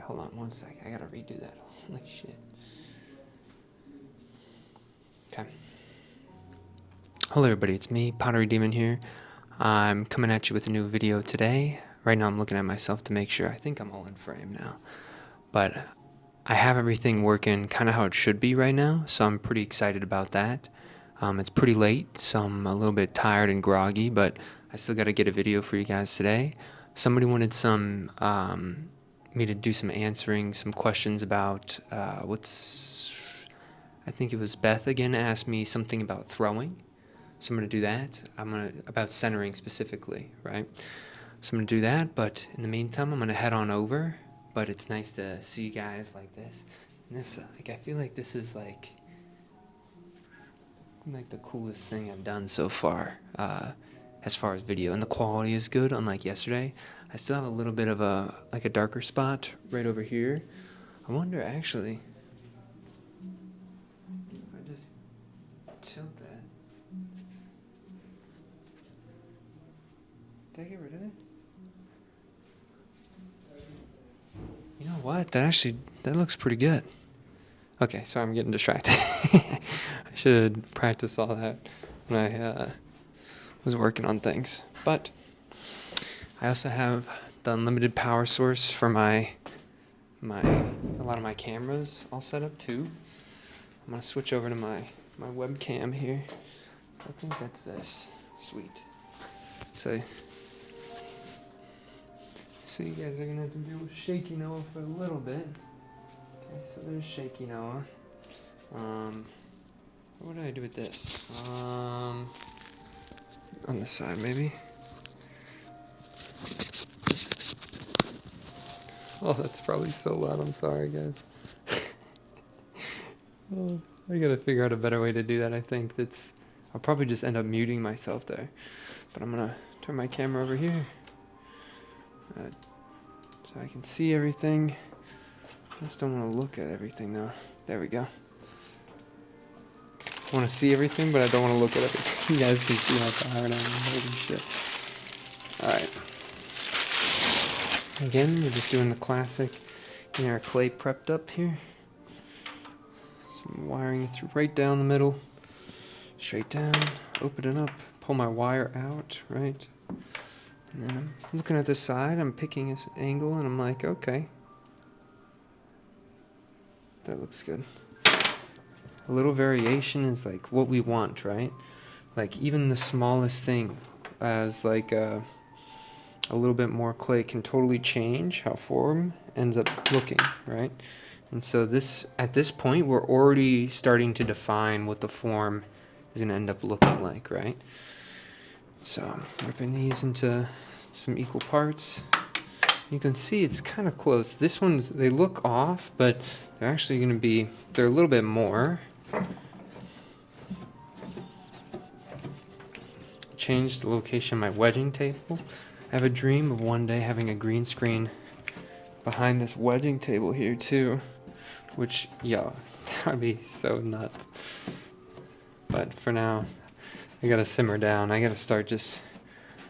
hold on one second. I gotta redo that. Holy shit. Okay. Hello everybody, it's me, Pottery Demon here. I'm coming at you with a new video today. Right now I'm looking at myself to make sure. I think I'm all in frame now. But I have everything working kind of how it should be right now, so I'm pretty excited about that. It's pretty late, so I'm a little bit tired and groggy, but I still got to get a video for you guys today. Somebody wanted me to do some answering some questions about I think it was Beth again asked me something about throwing. So I'm going to do that. About centering specifically, right? So I'm going to do that, but in the meantime, I'm going to head on over. But it's nice to see you guys like this. And this, I feel like this is like the coolest thing I've done so far, as far as video. And the quality is good, unlike yesterday. I still have a little bit of a darker spot right over here. I wonder actually if I just tilt that. Did I get rid of it? You know what? That looks pretty good. Okay, sorry, I'm getting distracted. I should have practiced all that when I was working on things. But I also have the unlimited power source for a lot of my cameras all set up too. I'm gonna switch over to my webcam here. So I think that's this. Sweet. So you guys are gonna have to deal with Shaky Noah for a little bit. Okay, so there's Shaky Noah. What do I do with this? On the side, maybe. Oh, that's probably so loud. I'm sorry, guys. Oh, I gotta figure out a better way to do that. I think I'll probably just end up muting myself there. But I'm gonna turn my camera over here so I can see everything. I just don't want to look at everything though. There we go. I want to see everything, but I don't want to look at everything. You guys can see how tired I am. Holy shit. Alright. Again, we're just doing the classic, getting our clay prepped up here. Some wiring through right down the middle. Straight down, open it up, pull my wire out, right? And then I'm looking at the side, I'm picking an angle, and I'm like, okay. That looks good. A little variation is like what we want, right? Like even the smallest thing as like a little bit more clay can totally change how form ends up looking, right? And so at this point, we're already starting to define what the form is going to end up looking like, right? So I'm ripping these into some equal parts. You can see it's kind of close. They look off, but they're actually going to be, they're a little bit more. Change the location of my wedging table. I have a dream of one day having a green screen behind this wedging table here too, which, yo, that would be so nuts. But for now, I gotta simmer down. I gotta start just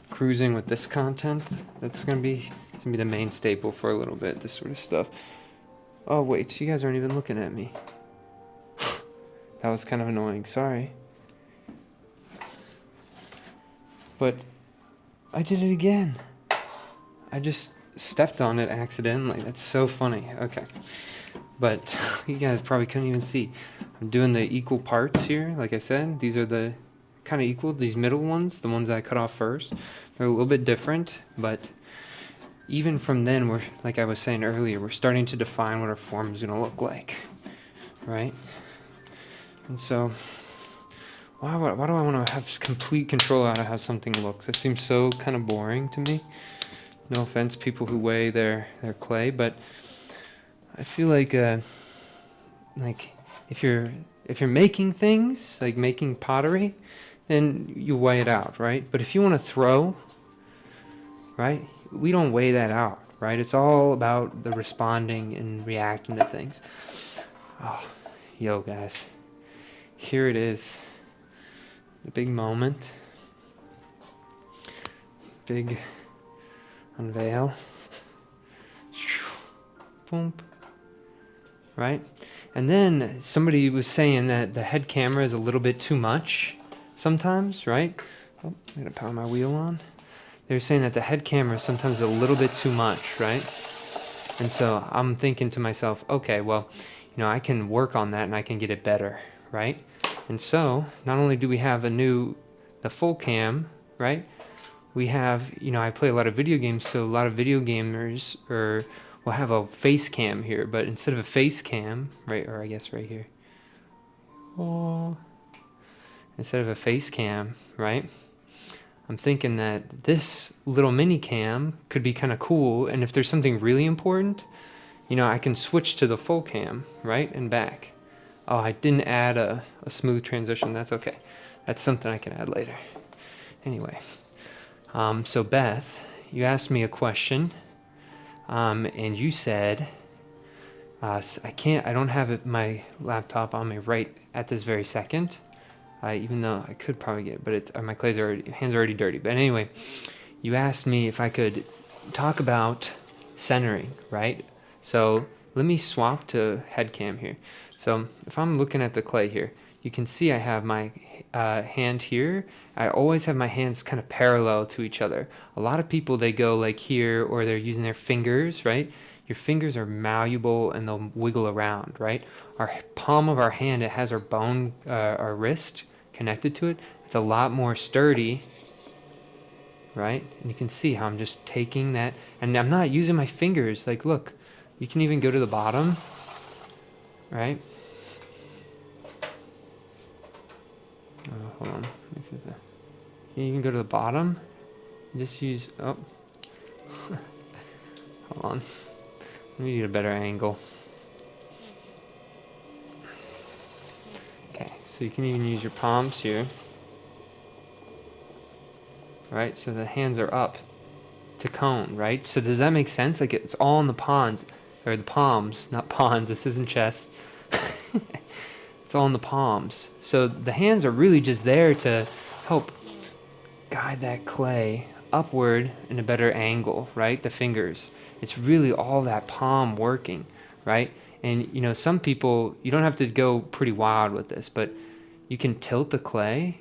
cruising with this content. It's gonna be the main staple for a little bit, this sort of stuff. Oh wait, you guys aren't even looking at me. That was kind of annoying, sorry. But I did it again. I just stepped on it accidentally. That's so funny. Okay. But you guys probably couldn't even see. I'm doing the equal parts here. Like I said, these are the kind of equal. These middle ones, the ones I cut off first, they're a little bit different. But even from then, we're, like I was saying earlier, we're starting to define what our form is going to look like. Right? And so why do I want to have complete control out of how something looks? That seems so kind of boring to me. No offense, people who weigh their clay, but I feel like if you're making things, like making pottery, then you weigh it out, right? But if you want to throw, right, we don't weigh that out, right? It's all about the responding and reacting to things. Oh, yo, guys, here it is. The big moment. Big unveil. boom, right? And then somebody was saying that the head camera is a little bit too much sometimes, right? Oh, I'm gonna power my wheel on. They were saying that the head camera sometimes is a little bit too much, right? And so I'm thinking to myself, okay, well, I can work on that and I can get it better, right? And so not only do we have the full cam, right? We have, I play a lot of video games, so a lot of video gamers will have a face cam here, but instead of a face cam, right, or I guess right here, instead of a face cam, right? I'm thinking that this little mini cam could be kind of cool, and if there's something really important, I can switch to the full cam, right, and back. Oh, I didn't add a smooth transition. That's okay. That's something I can add later. Anyway, so Beth, you asked me a question, and you said, I don't have my laptop on me right at this very second. Even though I could probably get it, but my hands are already dirty. But anyway, you asked me if I could talk about centering, right? So let me swap to head cam here. So if I'm looking at the clay here, you can see I have my hand here. I always have my hands kind of parallel to each other. A lot of people, they go like here, or they're using their fingers, right? Your fingers are malleable and they'll wiggle around, right? Our palm of our hand, it has our bone, our wrist connected to it. It's a lot more sturdy, right? And you can see how I'm just taking that, and I'm not using my fingers. Like, look, you can even go to the bottom, right? Hold on. You can go to the bottom. Just use, hold on. Let me get a better angle. Okay, so you can even use your palms here. Right, so the hands are up to cone, right? So does that make sense? Like it's all in the palms, not pawns. This isn't chess. It's all in the palms. So the hands are really just there to help guide that clay upward in a better angle, right? The fingers. It's really all that palm working, right? And some people, you don't have to go pretty wild with this, but you can tilt the clay,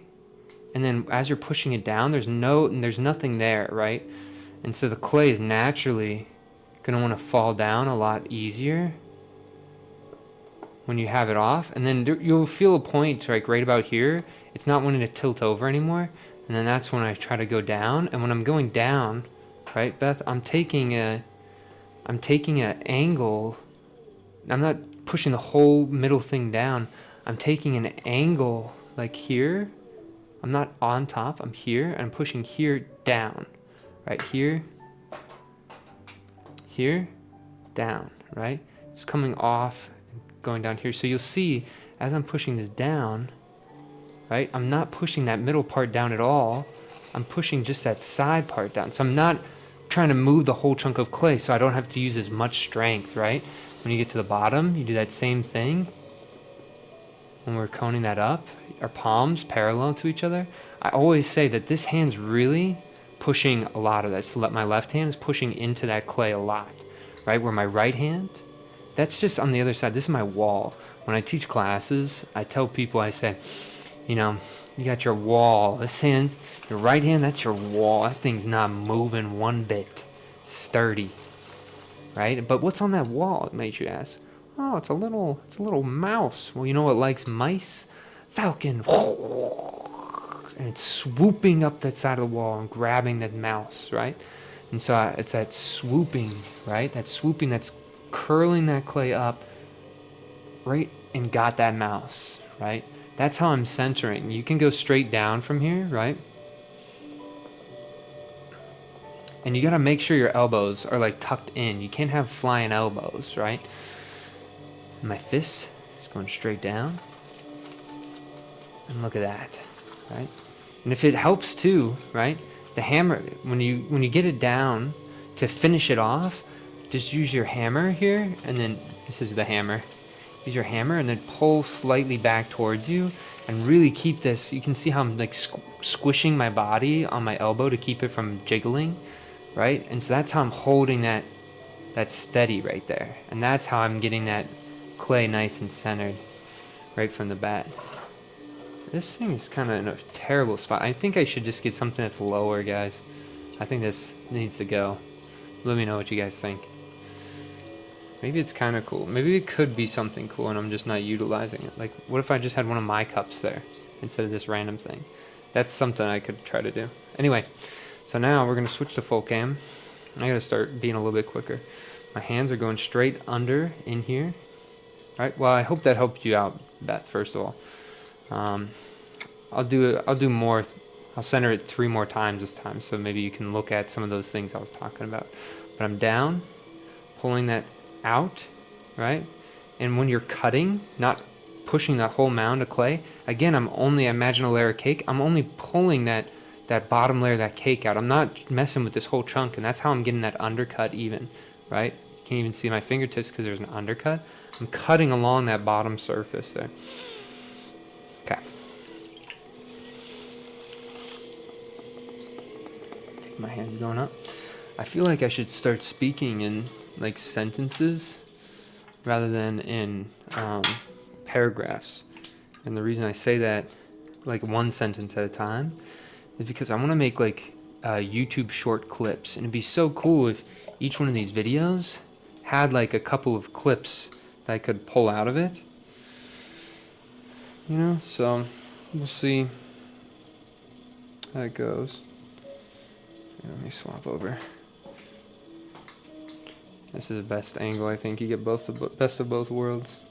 and then as you're pushing it down, there's nothing there, right? And so the clay is naturally gonna want to fall down a lot easier when you have it off. And then you'll feel a point like right about here, it's not wanting to tilt over anymore. And then that's when I try to go down. And when I'm going down, right, Beth, I'm taking a angle. I'm not pushing the whole middle thing down. I'm taking an angle like here. I'm not on top, I'm here, and I'm pushing here down. Right here, down, right? It's coming off and going down here. So you'll see as I'm pushing this down, right? I'm not pushing that middle part down at all. I'm pushing just that side part down. So I'm not trying to move the whole chunk of clay, so I don't have to use as much strength, right? When you get to the bottom, you do that same thing. When we're coning that up, our palms parallel to each other. I always say that this hand's really pushing a lot of that. So my left hand is pushing into that clay a lot, right? Where my right hand, that's just on the other side. This is my wall. When I teach classes, I tell people, I say, you got your wall. This hand's, your right hand, that's your wall. That thing's not moving one bit. Sturdy, right? But what's on that wall, it makes you ask? Oh, it's a little mouse. Well, you know what likes mice? Falcon. And it's swooping up that side of the wall and grabbing that mouse, right? And so it's that swooping, right? That swooping that's curling that clay up, right? And got that mouse, right? That's how I'm centering. You can go straight down from here, right? And you gotta make sure your elbows are like tucked in. You can't have flying elbows, right? My fist is going straight down. And look at that, right? And if it helps too, right? The hammer, when you get it down to finish it off, just use your hammer here, and then this is the hammer. Use your hammer and then pull slightly back towards you and really keep this. You can see how I'm like squishing my body on my elbow to keep it from jiggling, right? And so that's how I'm holding that that's steady right there. And that's how I'm getting that clay nice and centered right from the bat. This thing is kind of in a terrible spot. I think I should just get something that's lower, guys. I think this needs to go. Let me know what you guys think. Maybe it's kind of cool. Maybe it could be something cool and I'm just not utilizing it. Like, what if I just had one of my cups there instead of this random thing? That's something I could try to do. Anyway, so now we're going to switch to full cam. I got to start being a little bit quicker. My hands are going straight under in here. Right? Well, I hope that helped you out, Beth, first of all. I'll do more. I'll center it 3 more times this time, so maybe you can look at some of those things I was talking about. But I'm down, pulling that out, right? And when you're cutting, not pushing that whole mound of clay, again, imagine a layer of cake. I'm only pulling that bottom layer of that cake out. I'm not messing with this whole chunk, and that's how I'm getting that undercut even, right? You can't even see my fingertips because there's an undercut. I'm cutting along that bottom surface there. Okay. My hand's going up. I feel like I should start speaking in like sentences rather than in paragraphs. And the reason I say that, like one sentence at a time, is because I want to make like YouTube short clips. And it'd be so cool if each one of these videos had like a couple of clips that I could pull out of it. You know, so we'll see how it goes. Let me swap over. This is the best angle, I think. You get best of both worlds.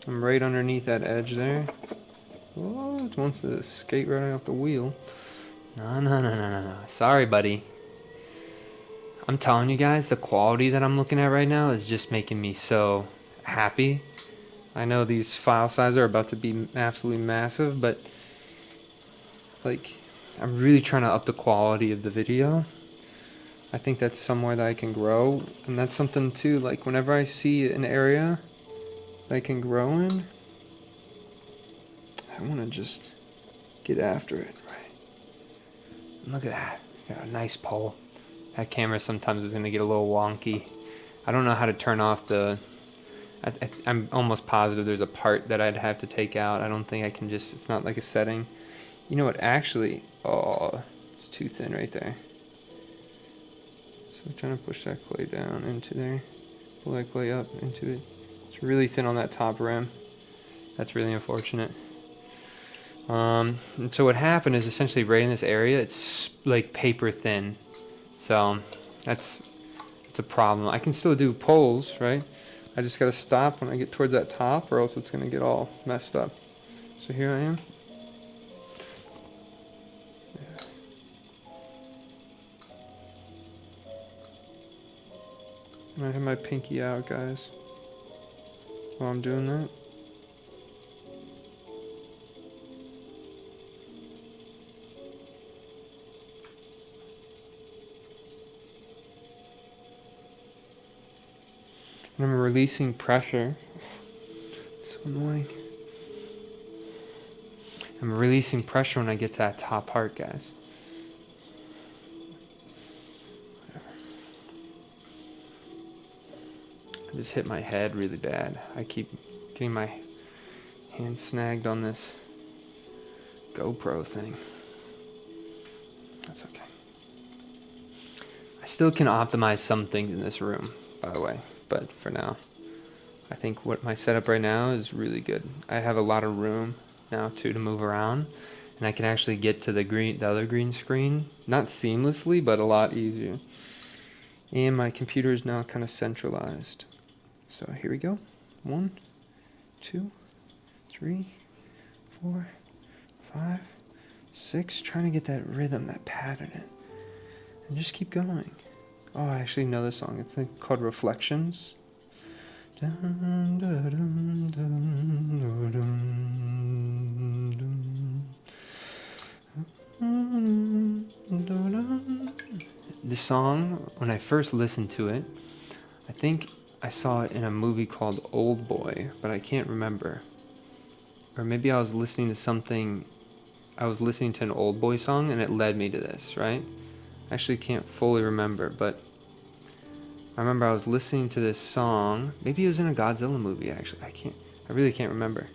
I'm right underneath that edge there. Oh, it wants to skate right off the wheel. No. Sorry, buddy. I'm telling you guys, the quality that I'm looking at right now is just making me so happy. I know these file sizes are about to be absolutely massive, but like, I'm really trying to up the quality of the video. I think that's somewhere that I can grow, and that's something too, like whenever I see an area that I can grow in, I want to just get after it, right? And look at that, got a nice pole. That camera sometimes is going to get a little wonky. I don't know how to turn off the, I'm almost positive there's a part that I'd have to take out. I don't think I can just, it's not like a setting. You know what, actually, oh, it's too thin right there. So I'm trying to push that clay down into there. Pull that clay up into it. It's really thin on that top rim. That's really unfortunate. And so what happened is essentially right in this area, it's like paper thin. So it's a problem. I can still do pulls, right? I just gotta stop when I get towards that top, or else it's gonna get all messed up. So here I am. I have my pinky out, guys, while I'm doing that. And I'm releasing pressure. So annoying. I'm releasing pressure when I get to that top part, guys. I just hit my head really bad. I keep getting my hand snagged on this GoPro thing. That's okay. I still can optimize some things in this room, by the way, but for now, I think what my setup right now is really good. I have a lot of room now too to move around, and I can actually get to the other green screen, not seamlessly, but a lot easier. And my computer is now kind of centralized. So here we go. 1, 2, 3, 4, 5, 6. Trying to get that rhythm, that pattern in. And just keep going. Oh, I actually know this song. It's called Reflections. Dun, dun, dun, dun, dun, dun. This song, when I first listened to it, I think I saw it in a movie called Old Boy, but I can't remember. Or maybe I was listening to something, I was listening to an Old Boy song and it led me to this, right? I actually can't fully remember, but I remember I was listening to this song. Maybe it was in a Godzilla movie, actually. I really can't remember.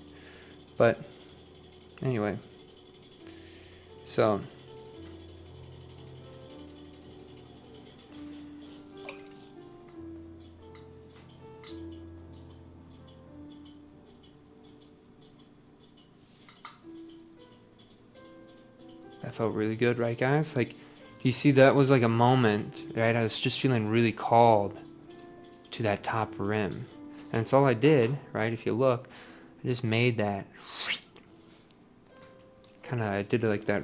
But anyway, so that felt really good, right, guys? Like, you see, that was like a moment, right? I was just feeling really called to that top rim. And it's all I did, right? If you look, I just made that I did like that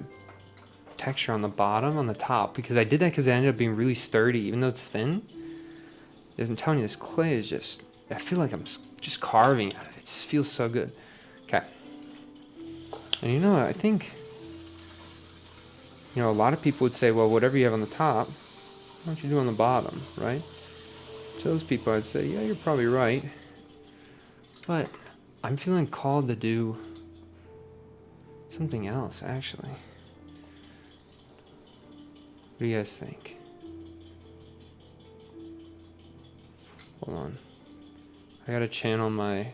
texture on the bottom, on the top, because I did that because it ended up being really sturdy, even though it's thin. I'm telling you, this clay is just, I feel like I'm just carving out of it. It just feels so good. Okay. And you know, I think, a lot of people would say, well, whatever you have on the top, why don't you do on the bottom, right? To those people, I'd say, yeah, you're probably right. But I'm feeling called to do something else, actually. What do you guys think? Hold on. I gotta channel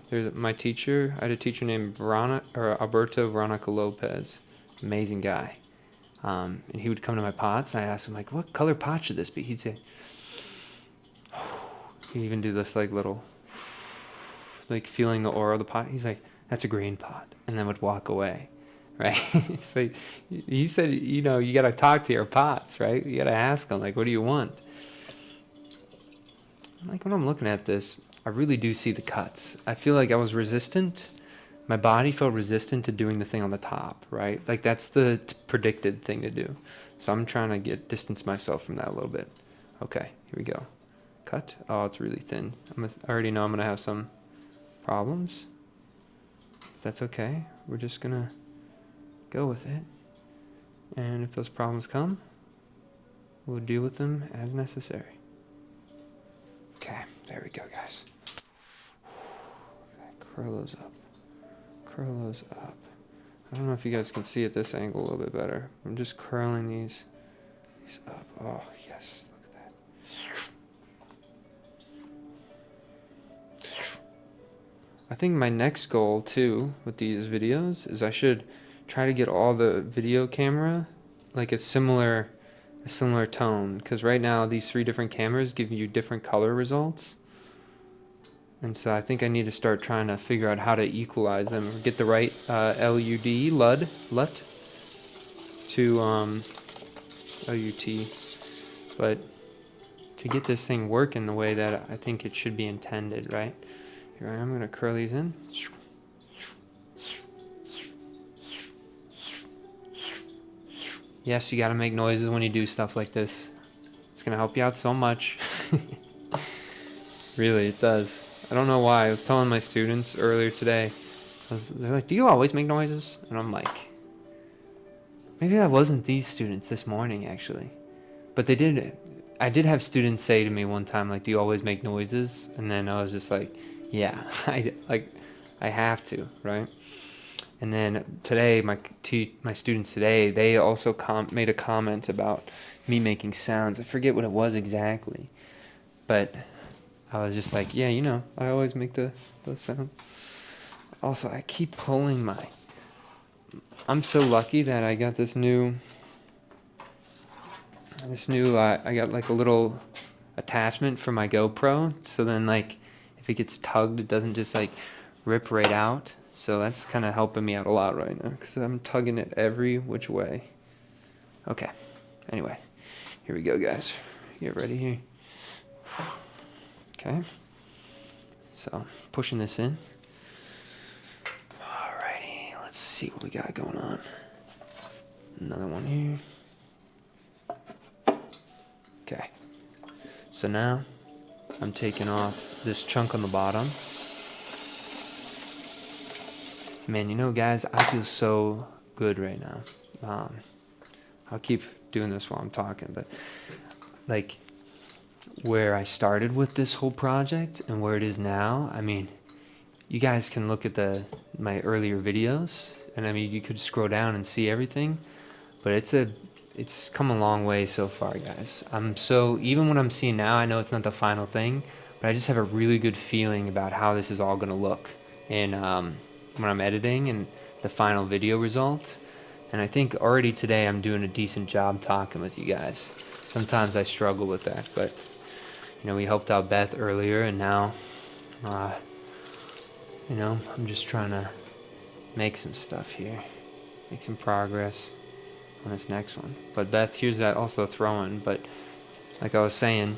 there's my teacher. I had a teacher named Alberto Veronica Lopez. Amazing guy. And he would come to my pots, and I'd ask him, like, what color pot should this be? He'd say, he'd even do this, like, little, like, feeling the aura of the pot. He's like, that's a green pot. And then would walk away, right? So he said, you gotta talk to your pots, right? You gotta ask them, like, what do you want? Like, when I'm looking at this, I really do see the cuts. I feel like I was resistant. My body felt resistant to doing the thing on the top, right? Like, that's the predicted thing to do. So I'm trying to distance myself from that a little bit. Okay, here we go. Cut. Oh, it's really thin. I already know I'm going to have some problems. That's okay. We're just going to go with it. And if those problems come, we'll deal with them as necessary. Okay, there we go, guys. Curl those up. Curl those up. I don't know if you guys can see at this angle a little bit better. I'm just curling these up. Oh, yes. Look at that. I think my next goal, too, with these videos is I should try to get all the video camera like a similar tone. Because right now, these 3 different cameras give you different color results. And so I think I need to start trying to figure out how to equalize them, get the right LUT to LUT, but to get this thing working the way that I think it should be intended, right? Here I am, going to curl these in. Yes, you got to make noises when you do stuff like this. It's going to help you out so much. Really, it does. I don't know why. I was telling my students earlier today, they're like, do you always make noises? And I'm like, maybe that wasn't these students this morning, actually. But I did have students say to me one time, like, do you always make noises? And then I was just like, yeah, I have to, right? And then today, my students today, they also made a comment about me making sounds. I forget what it was exactly, but I was just like, yeah, I always make those sounds. Also, I keep pulling I'm so lucky that I got this new, I got like a little attachment for my GoPro. So then, like, if it gets tugged, it doesn't just like rip right out. So that's kind of helping me out a lot right now because I'm tugging it every which way. Okay. Anyway, here we go, guys. Get ready here. Okay, so pushing this in. Alrighty, let's see what we got going on. Another one here. Okay, so now I'm taking off this chunk on the bottom. Man, guys, I feel so good right now. I'll keep doing this while I'm talking, but like, where I started with this whole project and where it is now, I mean, you guys can look at my earlier videos, and I mean, you could scroll down and see everything, but it's a it's come a long way so far, guys. Even what I'm seeing now, I know it's not the final thing, but I just have a really good feeling about how this is all gonna look in when I'm editing and the final video result. And I think already today I'm doing a decent job talking with you guys. Sometimes I struggle with that, but we helped out Beth earlier, and now, I'm just trying to make some stuff here, make some progress on this next one. But Beth, here's that also throwing, but like I was saying,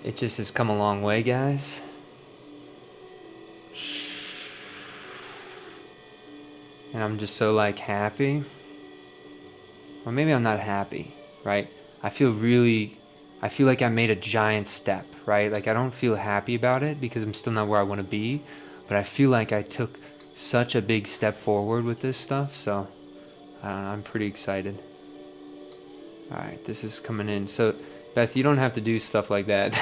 it just has come a long way, guys. And I'm just so like happy. Or maybe I'm not happy, right? I feel like I made a giant step, right? Like I don't feel happy about it because I'm still not where I want to be, but I feel like I took such a big step forward with this stuff, so I don't know, I'm pretty excited. Alright, this is coming in. So, Beth, you don't have to do stuff like that.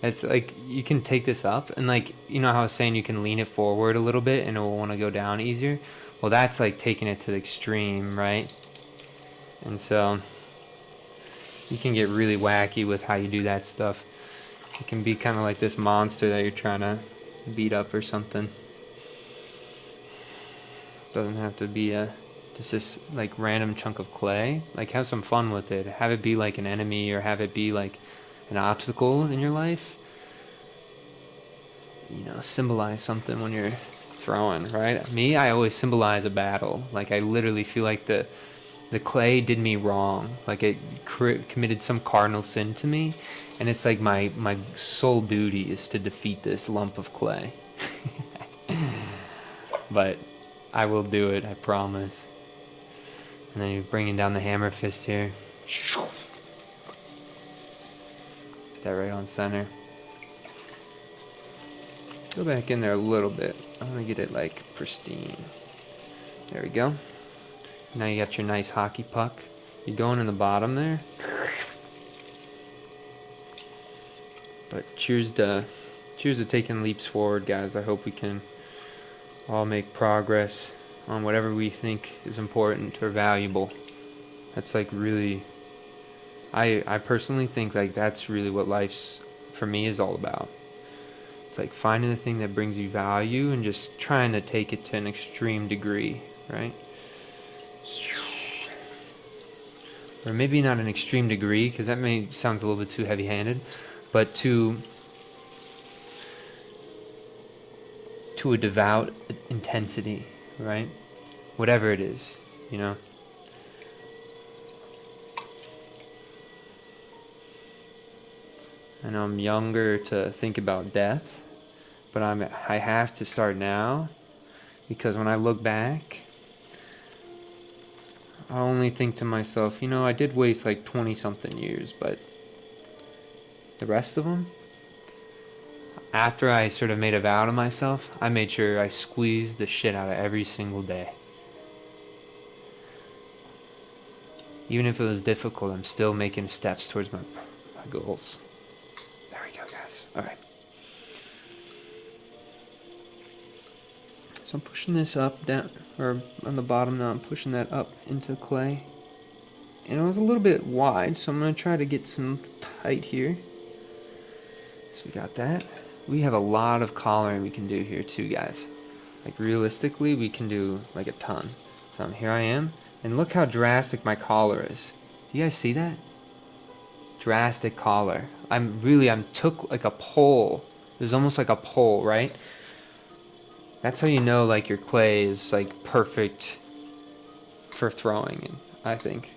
It's like, you can take this up, and like, you know how I was saying you can lean it forward a little bit and it will want to go down easier? Well, that's like taking it to the extreme, right? And so, you can get really wacky with how you do that stuff. It can be kind of like this monster that you're trying to beat up or something. Doesn't have to be just this like random chunk of clay. Like have some fun with it. Have it be like an enemy, or have it be like an obstacle in your life. Symbolize something when you're throwing, right? Me, I always symbolize a battle. Like I literally feel like the clay did me wrong. Like it committed some cardinal sin to me, and it's like my sole duty is to defeat this lump of clay. But I will do it, I promise. And then you're bringing down the hammer fist here. Get that right on center. Go back in there a little bit. I want to get it like pristine. There we go. Now you got your nice hockey puck. You're going in the bottom there. But cheers to taking leaps forward, guys. I hope we can all make progress on whatever we think is important or valuable. That's like really, I personally think like that's really what life's, for me, is all about. It's like finding the thing that brings you value and just trying to take it to an extreme degree, right? Or maybe not an extreme degree, because that sounds a little bit too heavy-handed, but to a devout intensity, right? Whatever it is, I know I'm younger to think about death, but I have to start now, because when I look back, I only think to myself, I did waste like 20-something years, but the rest of them, after I sort of made a vow to myself, I made sure I squeezed the shit out of every single day. Even if it was difficult, I'm still making steps towards my goals. There we go, guys. Alright. So I'm pushing this up, down, or on the bottom now, I'm pushing that up into clay. And it was a little bit wide, so I'm going to try to get some height here. So we got that. We have a lot of collaring we can do here too, guys. Like realistically, we can do like a ton. So here I am, and look how drastic my collar is. Do you guys see that? Drastic collar. I took like a pole. It was almost like a pole, right? That's how you know like your clay is like perfect for throwing, and I think.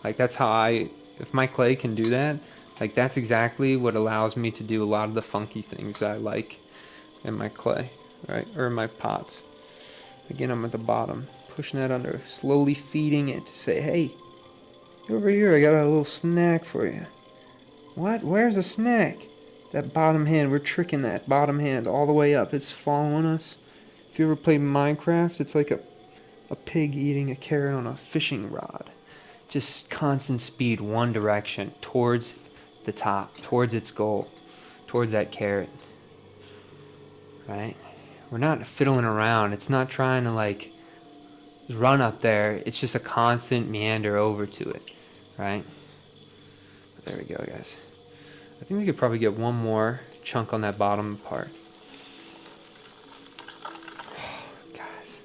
Like that's how if my clay can do that, like that's exactly what allows me to do a lot of the funky things that I like in my clay, right? Or in my pots. Again, I'm at the bottom, pushing that under, slowly feeding it to say, hey, over here, I got a little snack for you. What? Where's the snack? That bottom hand, we're tricking that bottom hand all the way up. It's following us. If you ever played Minecraft, it's like a pig eating a carrot on a fishing rod. Just constant speed, one direction, towards the top, towards its goal, towards that carrot, right? We're not fiddling around. It's not trying to like run up there. It's just a constant meander over to it, right? There we go, guys. I think we could probably get one more chunk on that bottom part. Guys,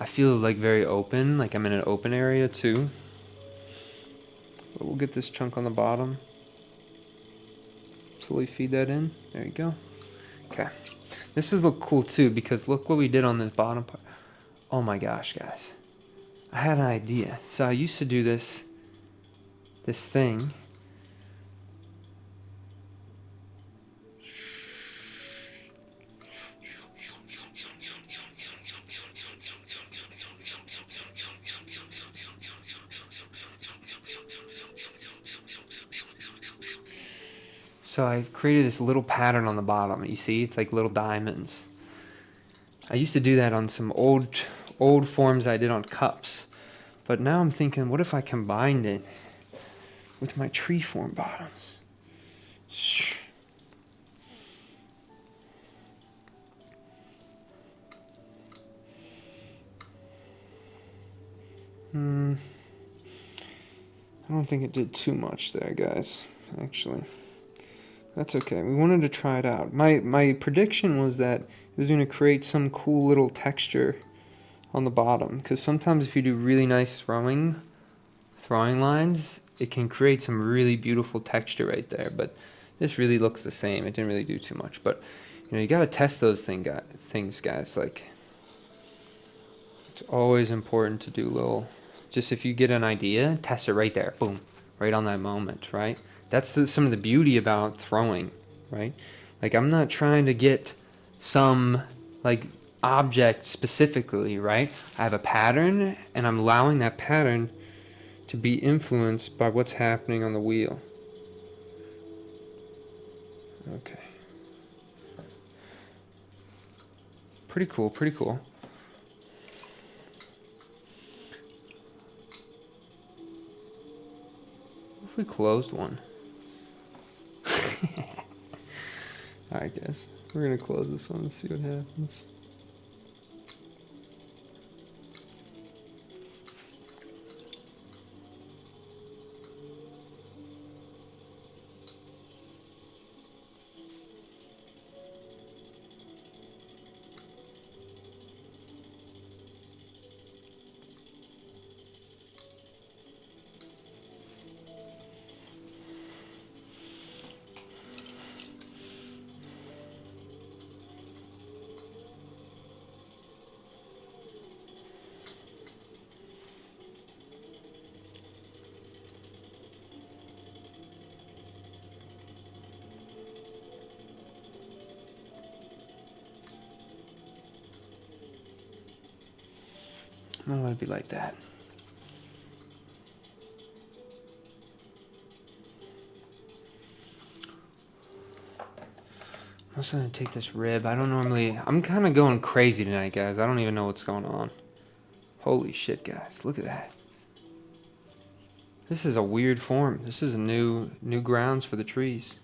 I feel like very open, like I'm in an open area too. But we'll get this chunk on the bottom. Slowly feed that in. There you go. Okay. This is look cool too because look what we did on this bottom part. Oh my gosh, guys. I had an idea. So I used to do this thing. So I've created this little pattern on the bottom. You see, it's like little diamonds. I used to do that on some old forms I did on cups. But now I'm thinking, what if I combined it with my tree form bottoms? I don't think it did too much there, guys, actually. That's okay. We wanted to try it out. My prediction was that it was going to create some cool little texture on the bottom. Because sometimes if you do really nice throwing lines, it can create some really beautiful texture right there. But this really looks the same. It didn't really do too much. But, you got to test those things, guys. Like, it's always important to do little... Just if you get an idea, test it right there. Boom. Right on that moment, right? That's some of the beauty about throwing, right? Like, I'm not trying to get some, like, object specifically, right? I have a pattern, and I'm allowing that pattern to be influenced by what's happening on the wheel. Okay. Pretty cool, pretty cool. What if we closed one? Alright, guys. We're going to close this one and see what happens. I don't want to be like that. I'm also going to take this rib. I'm kind of going crazy tonight, guys. I don't even know what's going on. Holy shit, guys. Look at that. This is a weird form. This is a new grounds for the trees.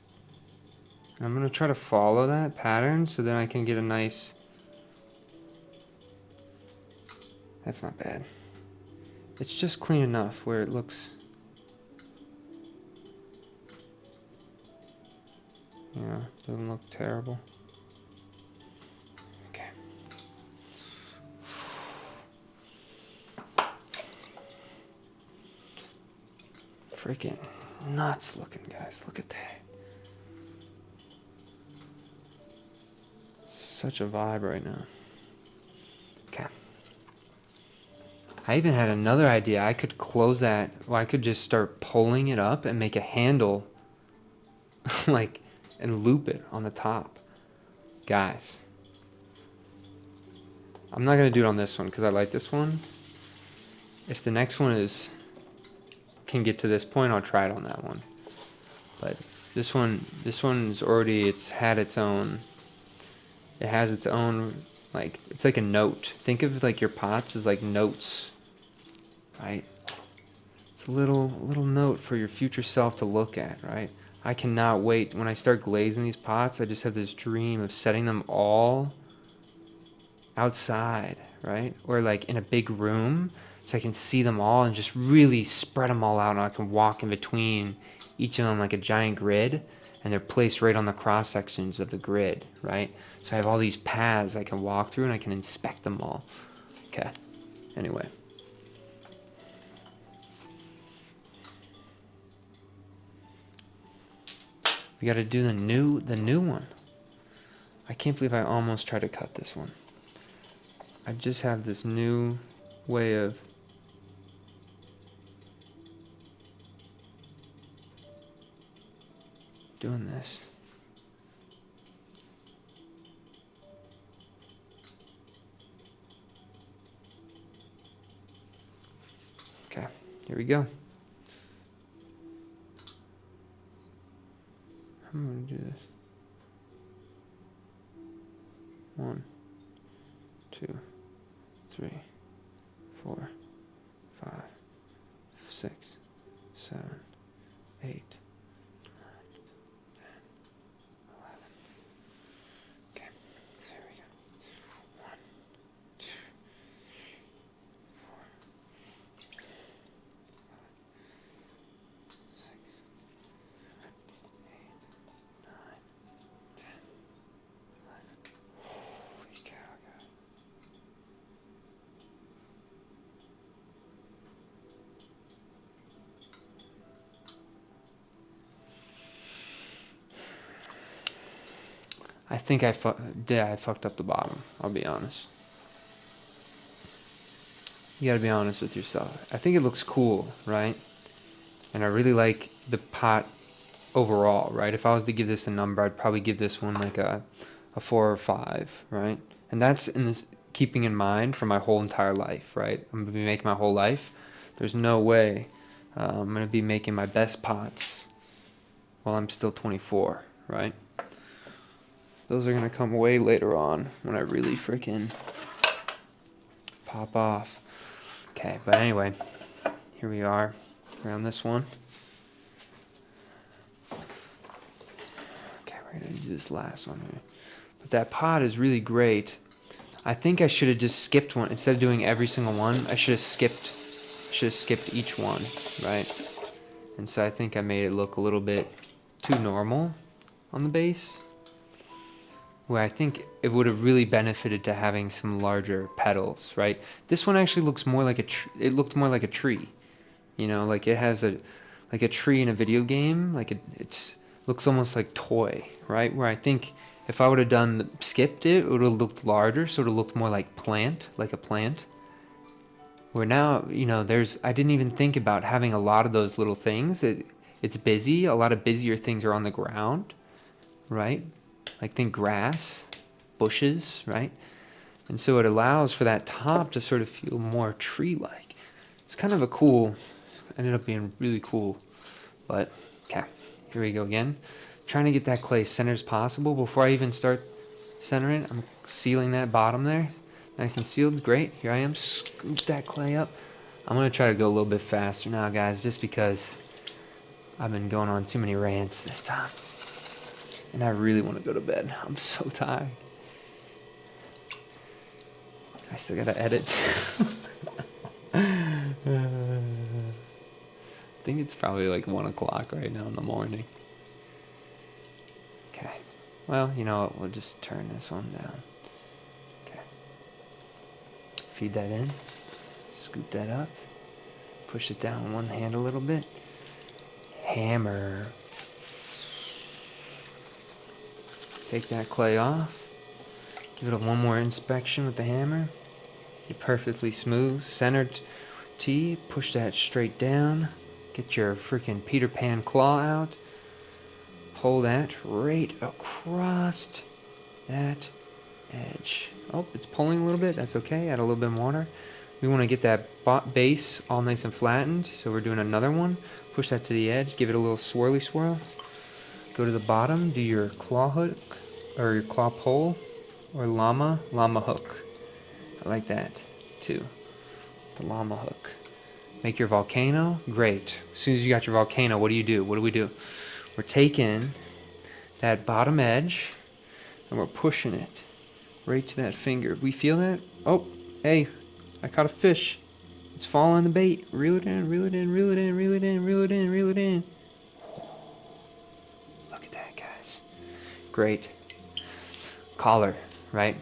And I'm going to try to follow that pattern so then I can get a nice... That's not bad. It's just clean enough where it looks... Yeah, doesn't look terrible. Okay. Freaking nuts looking, guys. Look at that. Such a vibe right now. Okay. I even had another idea. I could close that, or I could just start pulling it up and make a handle, like, and loop it on the top. Guys. I'm not going to do it on this one because I like this one. If the next one can get to this point, I'll try it on that one. But this one's already, it has its own, like, it's like a note. Think of like your pots as like notes, right? It's a little note for your future self to look at, right? I cannot wait. When I start glazing these pots, I just have this dream of setting them all outside, right? Or like in a big room, so I can see them all and just really spread them all out, and I can walk in between each of them like a giant grid, and they're placed right on the cross sections of the grid, right? So I have all these paths I can walk through and I can inspect them all. Okay, anyway. We gotta do the new one. I can't believe I almost tried to cut this one. I just have this new way of doing this. Okay, here we go. I'm gonna do this. 1, 2, 3, 4, 5, 6, 7, 8, 9, 10, 11. Okay, so here we go. 1, 2, 4, 5, 6, 7, 8, 9, 10, 11. Holy cow, God. I think I fucked up the bottom, I'll be honest. You gotta be honest with yourself. I think it looks cool, right? And I really like the pot overall, right? If I was to give this a number, I'd probably give this one like a 4 or 5, right? And that's in this, keeping in mind for my whole entire life, right? I'm gonna be making my whole life. There's no way I'm gonna be making my best pots while I'm still 24, right? Those are gonna come way later on when I really freaking pop off. Okay, but anyway, here we are around this one. Okay, we're gonna do this last one here. But that pot is really great. I think I should have just skipped one instead of doing every single one. I should have skipped each one, right? And so I think I made it look a little bit too normal on the base, where I think it would have really benefited to having some larger petals, right? This one actually looks more like it looked more like a tree, you know, like it has like a tree in a video game, like it's looks almost like toy, right? Where I think if I would have skipped it, it would have looked larger, so it would have looked more like like a plant. Where now, you know, I didn't even think about having a lot of those little things. It's busy. A lot of busier things are on the ground, right? Like think grass, bushes, right? And so it allows for that top to sort of feel more tree-like. It's kind of ended up being really cool. But, okay, here we go again. Trying to get that clay centered as possible. Before I even start centering, I'm sealing that bottom there. Nice and sealed, great. Here I am, scoop that clay up. I'm gonna try to go a little bit faster now, guys, just because I've been going on too many rants this time. And I really want to go to bed. I'm so tired. I still gotta edit. I think it's probably like 1 o'clock right now in the morning. Okay. Well, you know what? We'll just turn this one down. Okay. Feed that in. Scoop that up. Push it down with one hand a little bit. Hammer. Take that clay off. Give it one more inspection with the hammer. Get perfectly smooth, centered T. Push that straight down. Get your freaking Peter Pan claw out. Pull that right across that edge. Oh, it's pulling a little bit. That's okay. Add a little bit of water. We want to get that base all nice and flattened, so we're doing another one. Push that to the edge. Give it a little swirly swirl. Go to the bottom. Do your claw hook or your claw pole or llama hook. I like that too. The llama hook. Make your volcano. Great. As soon as you got your volcano, what do? What do we do? We're taking that bottom edge and we're pushing it right to that finger. We feel that? Oh, hey, I caught a fish. It's following the bait. Reel it in, reel it in, reel it in, reel it in, reel it in, reel it in. Look at that, guys. Great. Collar, right?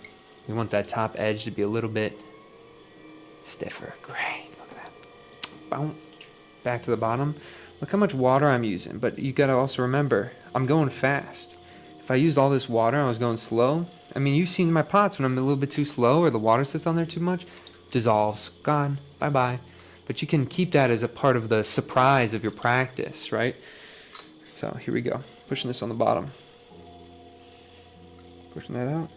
We want that top edge to be a little bit stiffer. Great. Look at that. Boom. Back to the bottom. Look how much water I'm using. But you gotta also remember, I'm going fast. If I used all this water and I was going slow, I mean, you've seen my pots when I'm a little bit too slow or the water sits on there too much, dissolves, gone, bye-bye. But you can keep that as a part of the surprise of your practice, right? So here we go. Pushing this on the bottom. Pushing that out.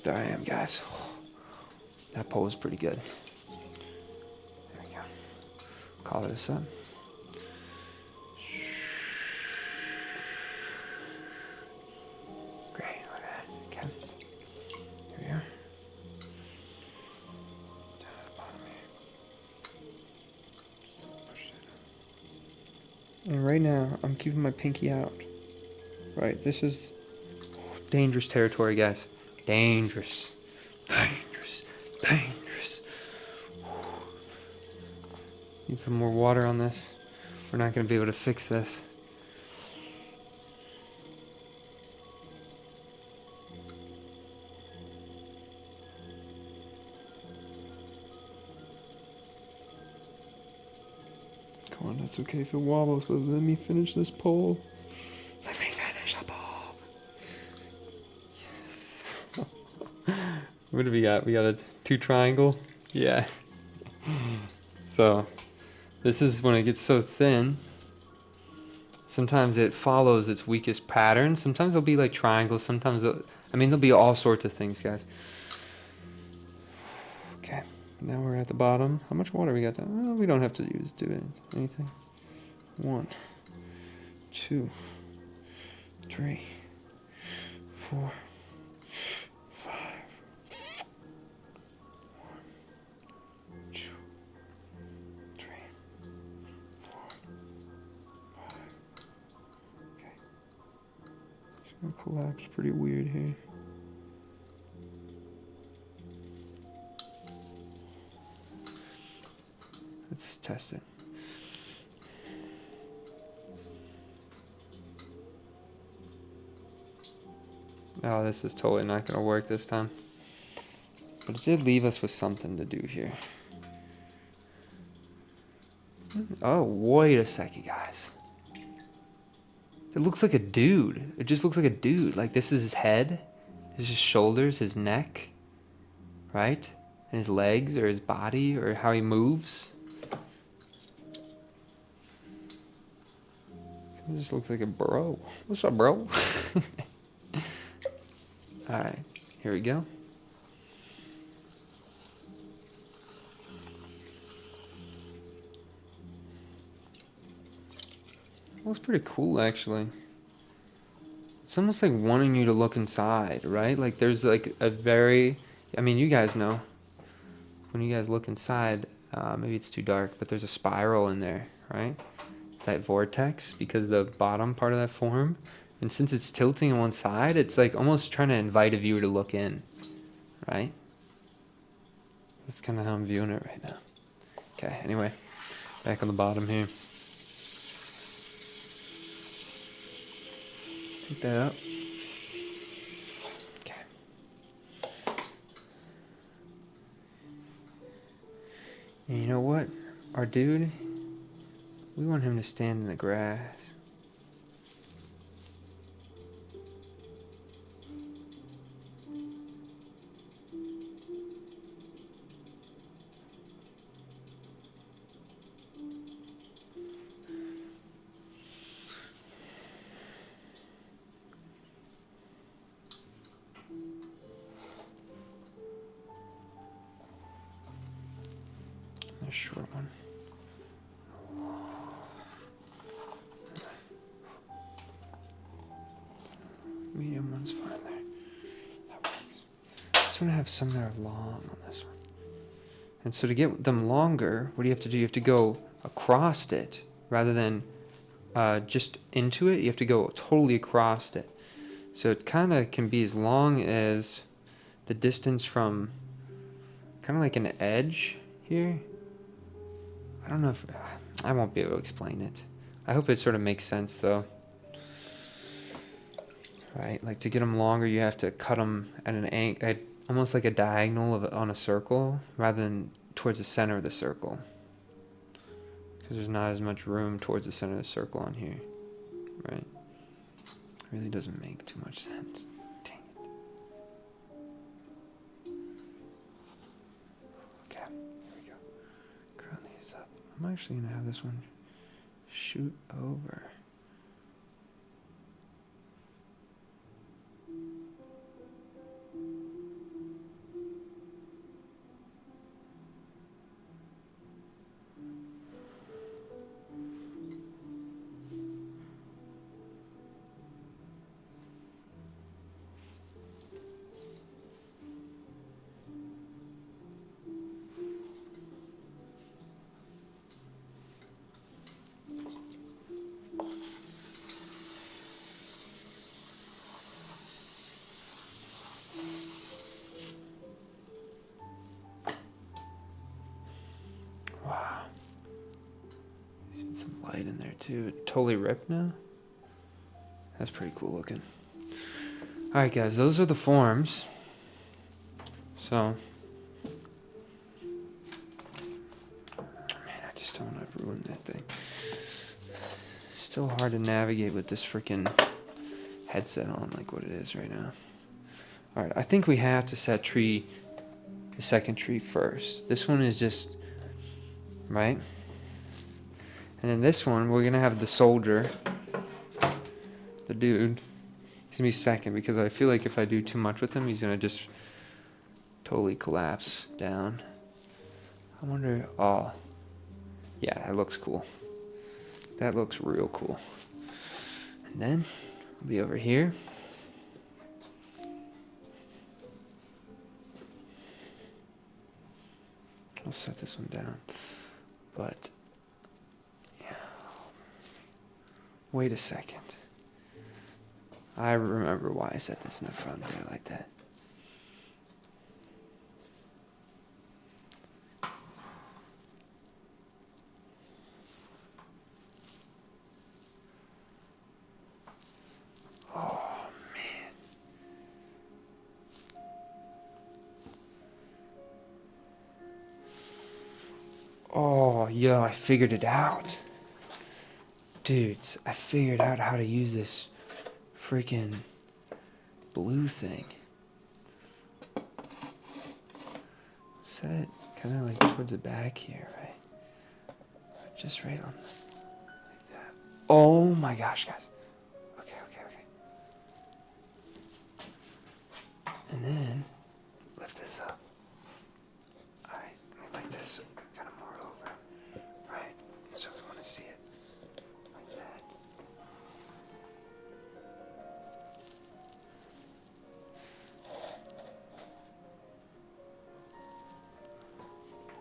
There I am, guys. That pole is pretty good. There we go. Collar this up. Great, look at that. Okay. Here we are. Down at the bottom here. Push that up. And right now, I'm keeping my pinky out. Right, this is dangerous territory, guys. Dangerous. Dangerous. Dangerous. Need some more water on this. We're not going to be able to fix this. Come on, that's okay if it wobbles, but let me finish this pole. Let me finish the pole. Yes. What do we got? We got a 2 triangle? Yeah. So, this is when it gets so thin. Sometimes it follows its weakest pattern. Sometimes it'll be like triangles. Sometimes, there'll be all sorts of things, guys. Okay, now we're at the bottom. How much water we got? Well, we don't have to do anything. 1, 2, 3, 4, 5. 1, 2, 3, 4, 5. Okay. It's gonna collapse pretty weird here. Let's test it. Oh, this is totally not going to work this time. But it did leave us with something to do here. Oh, wait a second, guys. It looks like a dude. It just looks like a dude. Like, this is his head. This is his shoulders, his neck. Right? And his legs, or his body, or how he moves. It just looks like a bro. What's up, bro? Alright, here we go. Looks pretty cool, actually. It's almost like wanting you to look inside, right? Like there's like a very, you guys know. When you guys look inside, maybe it's too dark, but there's a spiral in there, right? It's that vortex because the bottom part of that form. And since it's tilting on one side, it's like almost trying to invite a viewer to look in, right? That's kind of how I'm viewing it right now. Okay, anyway, back on the bottom here. Pick that up. Okay. And you know what? Our dude, we want him to stand in the grass. A short one. Medium one's fine there. That works. just want to have some that are long on this one. And so to get them longer, what do you have to do? You have to go across it rather than just into it. You have to go totally across it. So it kind of can be as long as the distance from kind of like an edge here. I don't know if I won't be able to explain it. I hope it sort of makes sense though. Right, like to get them longer, you have to cut them at an angle, almost like a diagonal on a circle, rather than towards the center of the circle. Because there's not as much room towards the center of the circle on here, right? It really doesn't make too much sense. Dang it. Okay, here we go. Curl these up. I'm actually gonna have this one shoot over. Wow. Some light in there too. It totally ripped now. That's pretty cool looking. Alright guys, those are the forms. So, man, I just don't want to ruin that thing. Still hard to navigate with this freaking headset on like what it is right now. Alright, I think we have to set the second tree first. This one is just, right? And then this one, we're going to have the soldier, the dude. He's going to be second because I feel like if I do too much with him, he's going to just totally collapse down. I wonder, oh, yeah, that looks cool. That looks real cool. And then we'll be over here. I'll set this one down. But, yeah. Wait a second. I remember why I set this in the front there like that. Oh, man. Oh, yo, I figured it out. Dudes, I figured out how to use this freaking blue thing. Set it kind of like towards the back here, right? Just right on like that. Oh my gosh, guys. Okay. And then lift this up. Alright, like this, kind of more over. Right? So we want to see it like that.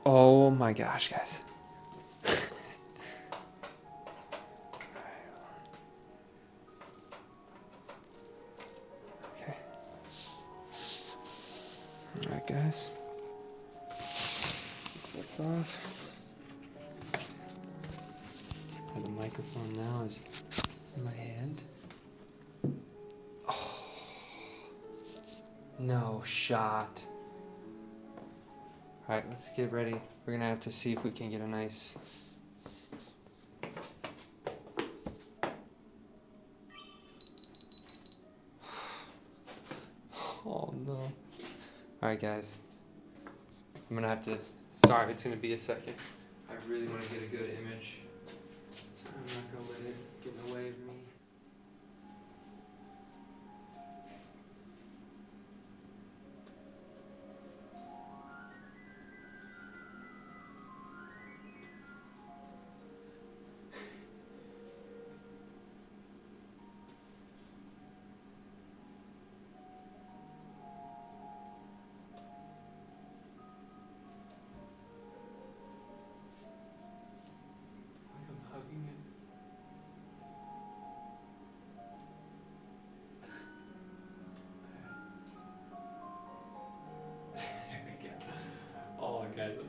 Oh my gosh, guys. Okay. Alright, guys. That's off. And the microphone now is in my hand. Oh. No shot. Alright, let's get ready. We're gonna have to see if we can get a nice... Oh no. Alright guys. I'm gonna have to... Sorry, it's gonna be a second. I really want to get a good image. So I'm not gonna let it get in the way of me.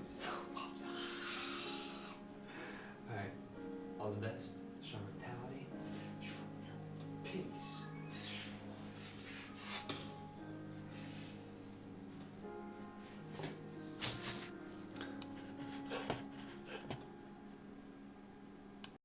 So pumped. Alright, all the best. Show me a towel.